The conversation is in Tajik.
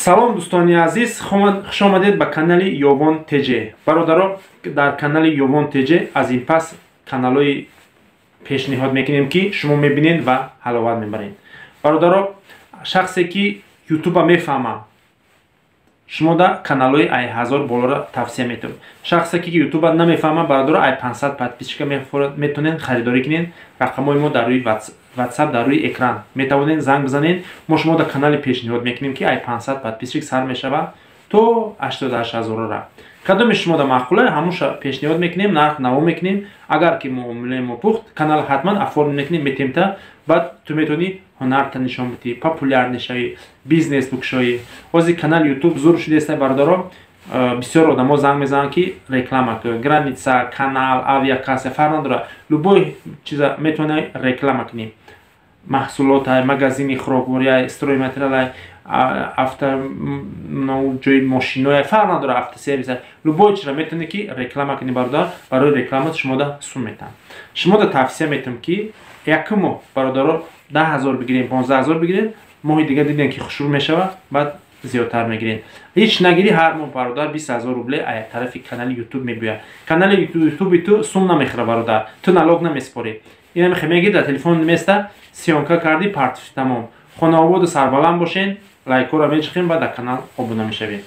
салом дӯстони азиз, хуш омадед ба канали Ёвон ТЖ. Бародаро, дар канали Ёвон ТЖ аз ин пас каналҳои пешниҳод мекунем ки шумо мебинед ва ҳаловат мебаред. Бародаро, шахсе ки ютуба мефаҳмам, шумо да каналҳои ай 1000 болора тавсия метавонед. Шахсе ки ютуба намефаҳмам, бародаро, ай 500 подписчика метавонед харидорӣ кунед. Рақамҳои мо дар рӯи WhatsApp дар рӯи экран метавонед занг бизанед. Мо шумо да канали пешниҳод мекунем ки ай 500 подписчик сар мешава то 88000 кадоми шумо да маъқуле, ҳамуша пешниҳод мекунем, нарх наво мекунем. Агар ки муомилаи мо пухт, канал ҳатман оформ мекунем, метемта баъд ту метавонӣ ҳунарта нишон бидӣ, популяр мешавӣ, бизнес букушоӣ. Ҳозир канали YouTube зур шудеста, бародаро. Бисёр одамо занг мезананд ки реклама кун, граница, канал, авиакасса, фарқ надорад. Любой чиза метавонӣ реклама кунӣ. Маҳсулот, магазини хӯрокворӣ, стройматериал, ҷои мошинои, фарқ надорад, автосервис, любой чиза метавонӣ ки реклама кунӣ, бародар. Барои реклама шумо да сум метаҳам. Шумо да тавсия метавонам ки якум моҳ, бародаро, 10000 бигирем, 15000 бигирем, моҳи дига дидем ки хушрӯ мешава, баъд зиёдтар мегирем. Ҳеҷ нагирӣ, ҳар моҳ, бародар, 20000 рубле аз тарафи канали YouTube мебояд. Канали YouTube ту сум намехӯрад, бародар, ту налог намеспорӣ. ина мехоҳӣ мегирӣ, дар телефон места сиёнка кардӣ, партиш тамом. Хонаводу сарбаланд бошен, лайкҳоро мечиқем, баъд дар канал обуна мешавед.